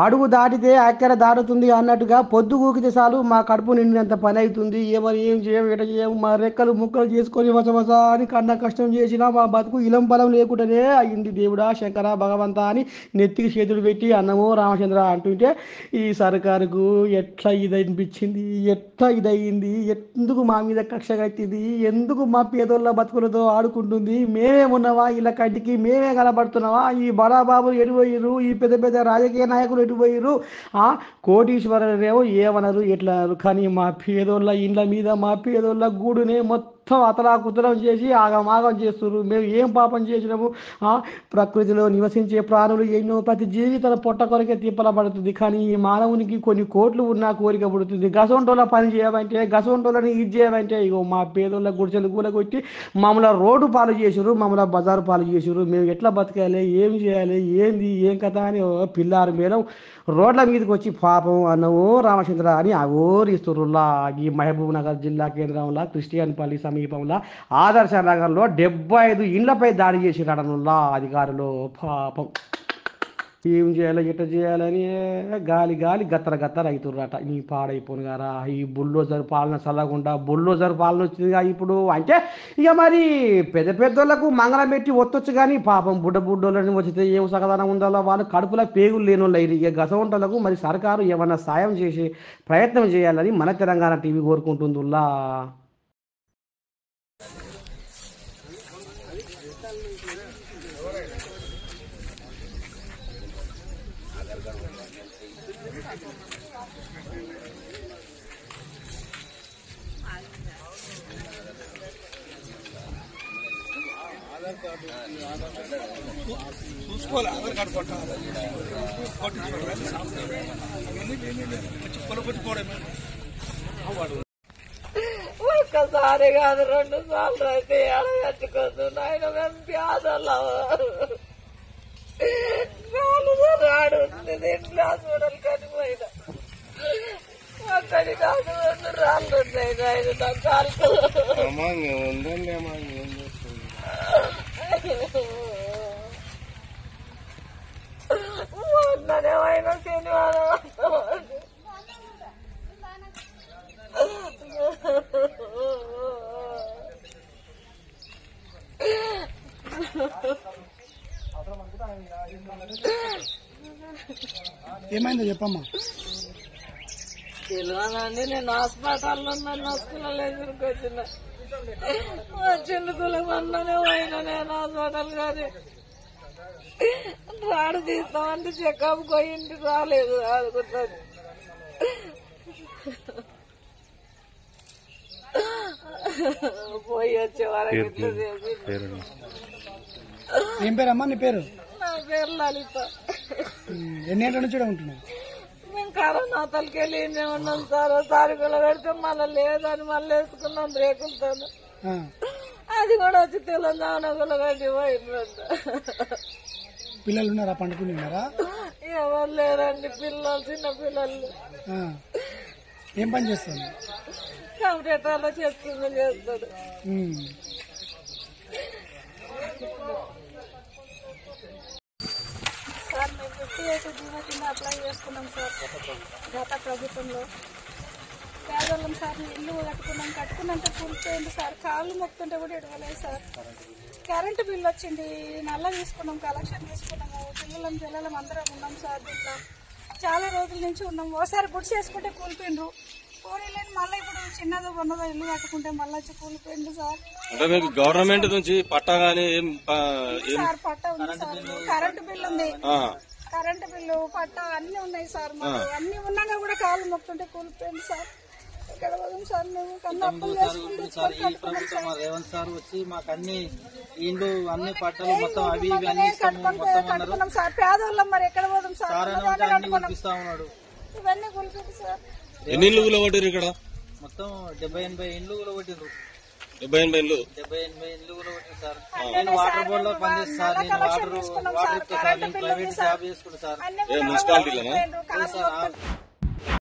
అడుగు దాటితే అక్కర దాటుతుంది అన్నట్టుగా పొద్దు ఊకితే చాలు మా కడుపు నిండినంత పని అవుతుంది. ఏమని ఏం చేయం ఎట చేయం మా రెక్కలు ముక్కలు చేసుకొని వసవస అని కన్న కష్టం చేసినా మా బతుకు ఇలం బలం లేకుండానే అయ్యింది. దేవుడా శంకర భగవంత అని నెత్తికి చేతులు పెట్టి అన్నమో రామచంద్ర అంటుంటే ఈ సర్కారుకు ఎట్లా ఇది అనిపించింది, ఎట్లా ఇదయ్యింది, ఎందుకు మా మీద కక్ష కట్టింది, ఎందుకు మా పేదోళ్ళ బతుకులతో ఆడుకుంటుంది, మేమే ఉన్నావా ఇలా కంటికి మేమే కనబడుతున్నావా, ఈ బడాబాబులు ఎటుపోయిర్రు, ఈ పెద్ద పెద్ద రాజకీయ నాయకులు ఎటుపోయిర్రు, కోటీశ్వరులేమో ఏమనరు ఎట్లా అన్నారు. కానీ మా పేదోళ్ళ ఇండ్ల మీద మా పేదోళ్ళ గూడునే మొత్తం అతలాకుతలం చేసి ఆగమాగం చేస్తున్నారు. మేము ఏం పాపం చేసినాము? ప్రకృతిలో నివసించే ప్రాణులు ఎన్నో ప్రతి జీవితాల పొట్ట కొరకే తిప్పల పడుతుంది. కానీ ఈ మానవునికి కొన్ని కోట్లు ఉన్నా కోరిక పుడుతుంది. గసొంటోళ్ళ పని చేయమంటే, గసొంటోళ్ళని ఇది చేయమంటే ఇగో మా పేదోళ్ళ గుడిసెలు కూలగొట్టి మమ్మల్ని రోడ్డు పాలు చేసారు, మమ్మల్ని బజారు పాలు చేసారు. మేము ఎట్లా బతకాలి, ఏం చేయాలి, ఏంది ఏం కథ అని పిల్లారు మేడం రోడ్ల మీదకి వచ్చి పాపం అన్నవో రామచంద్ర అని అఘోరిస్తురులా. ఈ మహబూబ్ నగర్ జిల్లా కేంద్రంలో క్రిస్టియన్పల్లి సమీపంలో ఆదర్శ నగర్లో 75 ఇండ్లపై దాడి చేసి రడనుల్లా అధికారులు. పాపం ఏం చేయాలి ఎట్లా చేయాలని గాలి గాలి గత్తర గత్తర అవుతుర్రట. ఈ పాడైపోను గారా ఈ బుల్డోజర్ పాలన చల్లకుండా బుల్డోజర్ పాలన వచ్చిందిగా ఇప్పుడు. అంటే ఇక మరి పెద్ద పెద్దోళ్ళకు మంగళం పెట్టి ఒత్తొచ్చు కానీ పాపం బుడ్డోళ్ళని వచ్చితే ఏం సగదానం ఉందో వాళ్ళు కడుపులో పేగులు లేని వాళ్ళు అయ్యి. ఇక గసవంటలకు మరి సర్కారు ఏమన్నా సాయం చేసి ప్రయత్నం చేయాలని మన తెలంగాణ టీవీ కోరుకుంటుందిలా. చూసుకోవాలి ఆధార్ కార్డు కొట్టాలి ఒక్కసారి కాదు 2 సార్లు అయితే ఎడగట్టుకోదు నాయన. మేము పేదలు రాడు ఇంట్లో హాస్పిటల్ కనిపోయినా అక్కడి కాదు 2 రాళ్ళు ఉన్నాయి నాయన నా కాలుకు. మొన్ననేమైనా శనివారం ఏమైందో చెప్పమ్మా. తెలియదండి, నేను హాస్పిటల్లో ఉన్నాను. హాస్పిటల్ ఎదురుకు వచ్చిన చిల్లుకుల మొన్ననే పోయినా నేను హాస్పిటల్ కానీ రాడు తీస్తామంటే చెకప్ పోయింది రాలేదు. ఆదుకుంటుంది పోయి వచ్చే వరకు ఇట్లా చేసి. ఏం పేరమ్మా నీ పేరు? నా పేరు లలిత. ఎన్నేళ్ళ నుంచి ఉంటున్నావు? మేము కరోనా తలకెళ్ళి ఉన్నాం సార్. తారీఖులో పెడితే మళ్ళీ లేదని మళ్ళీ వేసుకున్నాం రేకులతో. అది కూడా వచ్చి తెలంగాణలో కట్టి పోయిందంట. పిల్లలు ఉన్నారా? పండుకుని ఉన్నారా? ఎవరు లేరండి పిల్లలు, చిన్న పిల్లలు. ఏం పని చేస్తాను? కంప్యూటర్లో చేస్తాడు. సార్ మేము 58 జీవో కింద అప్లై చేసుకున్నాం సార్ గత ప్రభుత్వంలో. పేదవాళ్ళం సార్ ఇల్లు కట్టుకున్నంత కూలిపోయింది సార్. కాళ్ళు మొక్కుతుంటే కూడా ఎడవలేదు సార్. కరెంటు బిల్లు వచ్చింది, నల్ల తీసుకున్నాం, కలెక్షన్ తీసుకున్నాము. పిల్లలం అందరం ఉన్నాం సార్. దీంట్లో చాలా రోజుల నుంచి ఉన్నాం. ఓసారి గుడి చేసుకుంటే కూలిపోయిండ్రు. పోనీలేని మళ్ళీ ఇప్పుడు చిన్నదో ఉన్నదో ఇల్లు కట్టుకుంటే మళ్ళీ వచ్చి కూలిపోయింది సార్. అంటే మీకు గవర్నమెంట్ నుంచి పట్టా గానీ సార్ పట్టా ఉంది సార్. కరెంటు బిల్లు ఉంది, కరెంటు బిల్లు పట్టా అన్ని ఉన్నాయి సార్. మాకు అన్ని ఉన్నాగా కూడా కాళ్ళు మొక్కుతుంటే కూలిపోయింది సార్. ఇక్కడ సార్ మేము సార్ ఈ ప్రభుత్వం రేవంత్ సార్ వచ్చి మాకు అన్ని ఇండ్లు అన్ని పట్టాలు మొత్తం అవి ఇవి అన్ని కట్టుకున్నాం సార్. పేదవాళ్ళం మరి ఎక్కడ పోదాం సార్. అన్ని కులిపిస్తా ఉన్నాడు. ఇవన్నీ కూలిపోయింది సార్. ఎన్ని ఇల్లు కూలగొట్టారు ఇక్కడ? మొత్తం 70-80 ఇండ్లు కూలగొట్టిండ్రు. 70-80 ఇండ్లు? 70-80 ఇండ్లు కూలగొట్టింది సార్. నేను వాటర్ బోర్డ్ లో పనిచేస్తాను సార్. నేను వాటర్ ఇస్తా సార్. నేను ప్రైవేట్ జాబ్ చేసుకుంటా సార్. మున్సిపాలిటీలోనా?